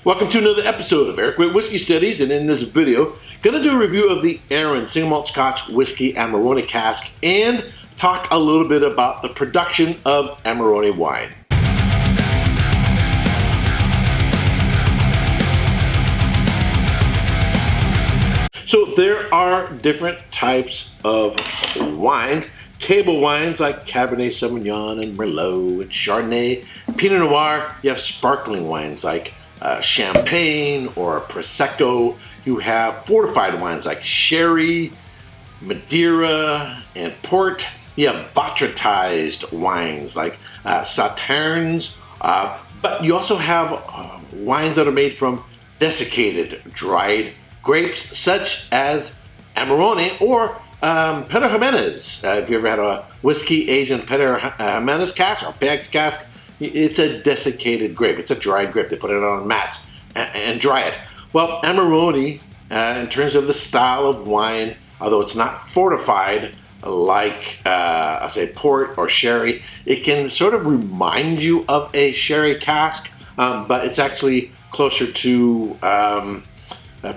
Welcome to another episode of Erik Wait Whiskey Studies, and in this video, gonna do a review of the Arran Single Malt Scotch Whisky Amarone Cask and talk a little bit about the production of Amarone wine. So there are different types of wines. Table wines like Cabernet Sauvignon and Merlot and Chardonnay, Pinot Noir. You have sparkling wines like Champagne or Prosecco. You have fortified wines like Sherry, Madeira, and Port. You have botrytized wines like Sauternes. But you also have wines that are made from desiccated, dried grapes such as Amarone or Pedro Jimenez. If you ever had a whiskey aged in Pedro Jimenez cask or Peg's cask, it's a desiccated grape. It's a dried grape. They put it on mats and dry it. Well, Amarone, in terms of the style of wine, although it's not fortified like, I say, port or sherry, it can sort of remind you of a sherry cask, but it's actually closer to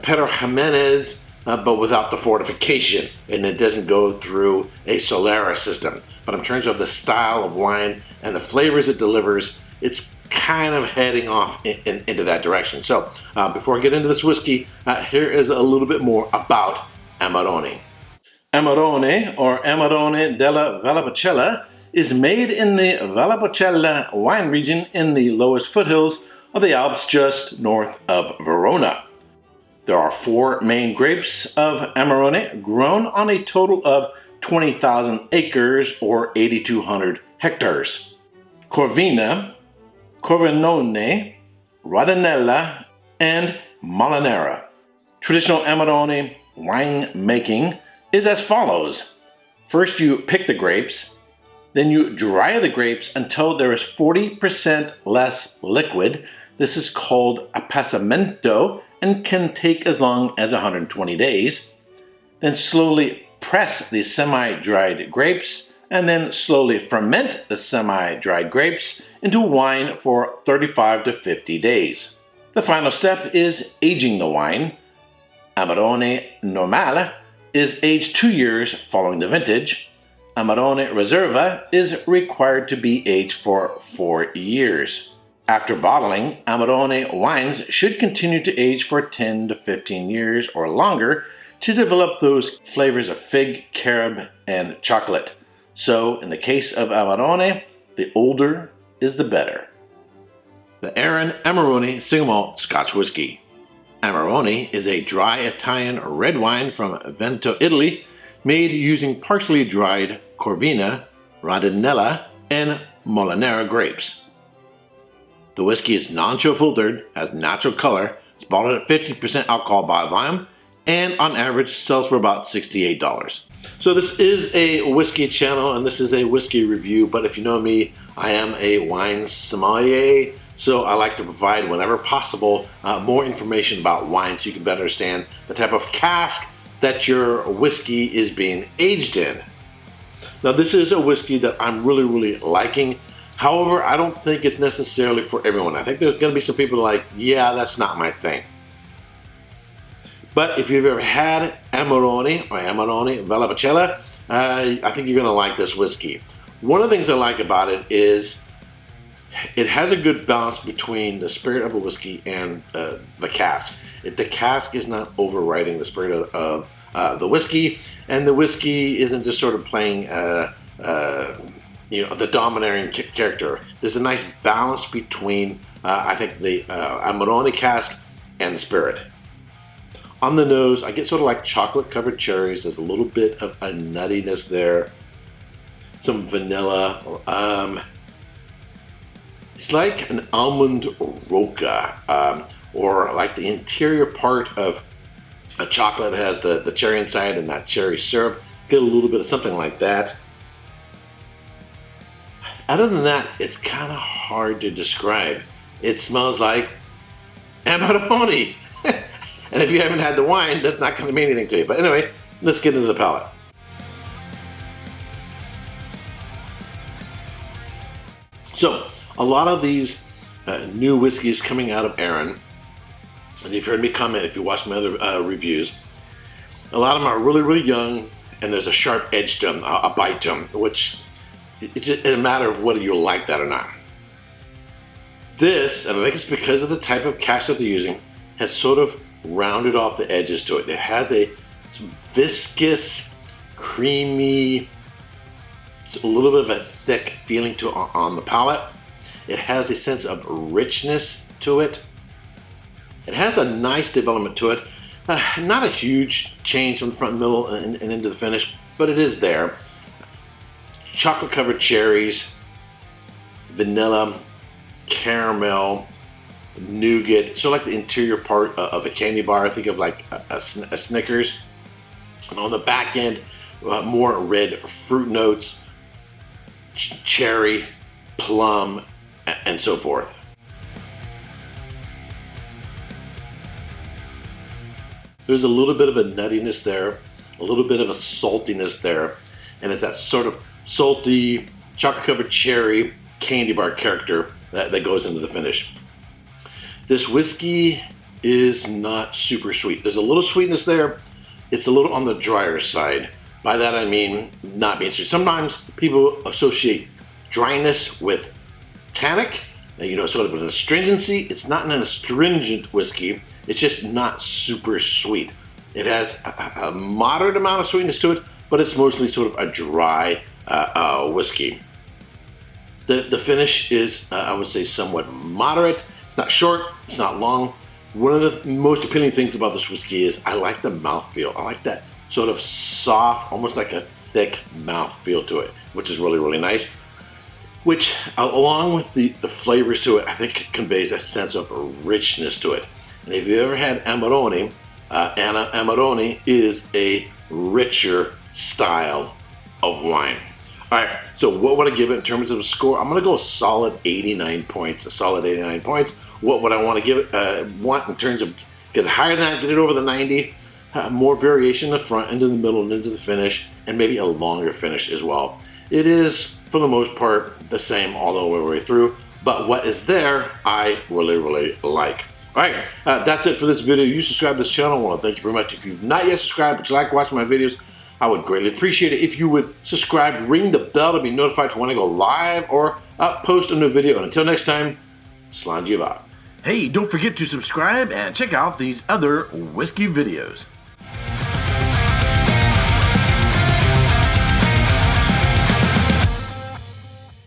Pedro Jimenez, but without the fortification, and it doesn't go through a Solera system. But in terms of the style of wine and the flavors it delivers, it's kind of heading off into that direction. So before I get into this whiskey, here is a little bit more about Amarone. Amarone, or Amarone della Valpolicella, is made in the Valpolicella wine region in the lowest foothills of the Alps just north of Verona. There are 4 main grapes of Amarone grown on a total of 20,000 acres or 8,200 hectares. Corvina, Corvinone, Rodinella, and Molinara. Traditional Amarone wine making is as follows. First, you pick the grapes, then you dry the grapes until there is 40% less liquid. This is called appassamento and can take as long as 120 days. Then slowly press the semi-dried grapes and then slowly ferment the semi-dried grapes into wine for 35 to 50 days. The final step is aging the wine. Amarone Normale is aged 2 years following the vintage. Amarone Reserva is required to be aged for 4 years. After bottling, Amarone wines should continue to age for 10 to 15 years or longer to develop those flavors of fig, carob, and chocolate. So, in the case of Amarone, the older is the better. The Arran Amarone Single Malt Scotch Whisky. Amarone is a dry Italian red wine from Veneto, Italy, made using partially dried Corvina, Rodinella, and Molinara grapes. The whiskey is non-chill filtered, has natural color, it's bottled at 50% alcohol by volume, and on average sells for about $68. So this is a whiskey channel and this is a whiskey review, but if you know me, I am a wine sommelier, so I like to provide, whenever possible, more information about wine so you can better understand the type of cask that your whiskey is being aged in. Now this is a whiskey that I'm really liking. However, I don't think it's necessarily for everyone. I think there's going to be some people like, yeah, that's not my thing. But if you've ever had Amarone or Amarone Valpolicella, I think you're going to like this whiskey. One of the things I like about it is it has a good balance between the spirit of a whiskey and the cask. The cask is not overriding the spirit of the whiskey, and the whiskey isn't just sort of playing the domineering character. There's a nice balance between, I think, the Amarone cask and the spirit. On the nose, I get sort of like chocolate-covered cherries. There's a little bit of a nuttiness there. Some vanilla. It's like an almond roca, or like the interior part of a chocolate has the cherry inside and that cherry syrup. Get a little bit of something like that. Other than that, it's kind of hard to describe. It smells like Amarone. And if you haven't had the wine, that's not going to mean anything to you. But anyway, let's get into the palate. So, a lot of these new whiskeys coming out of Arran and you've heard me comment if you watch my other reviews, a lot of them are really, really young, and there's a sharp edge to them, a bite to them, which it's a matter of whether you like that or not. This, and I think it's because of the type of cask that they're using, has sort of rounded off the edges to it. It has a viscous, creamy, a little bit of a thick feeling to it on the palate. It has a sense of richness to it. It has a nice development to it. Not a huge change from the front, middle, and into the finish, but it is there. Chocolate covered cherries, vanilla, caramel, nougat, so like the interior part of a candy bar. I think of like a Snickers. And on the back end, more red fruit notes, cherry, plum, and so forth. There's a little bit of a nuttiness there, a little bit of a saltiness there, and it's that sort of salty, chocolate-covered cherry candy bar character that goes into the finish. This whiskey is not super sweet. There's a little sweetness there. It's a little on the drier side. By that I mean not being sweet. Sometimes people associate dryness with tannic, sort of an astringency. It's not an astringent whiskey. It's just not super sweet. It has a moderate amount of sweetness to it, but it's mostly sort of a dry whiskey. The finish is, I would say, somewhat moderate. It's not short, it's not long. One of the most appealing things about this whiskey is I like the mouthfeel. I like that sort of soft, almost like a thick mouthfeel to it, which is really, really nice. Which, along with the flavors to it, I think it conveys a sense of richness to it. And if you ever had Amarone, Amarone is a richer style of wine. All right, so what would I give it in terms of a score? I'm gonna go a solid 89 points, What would I want to give it, want in terms of get it higher than that, get it over the 90, more variation in the front, into the middle, and into the finish, and maybe a longer finish as well. It is, for the most part, the same all the way through, but what is there, I really, really like. All right, that's it for this video. You subscribe to this channel. I want to thank you very much. If you've not yet subscribed, but you like watching my videos, I would greatly appreciate it if you would subscribe, ring the bell to be notified when I go live or post a new video. And until next time, Slán Diabhad. Hey, don't forget to subscribe and check out these other whiskey videos.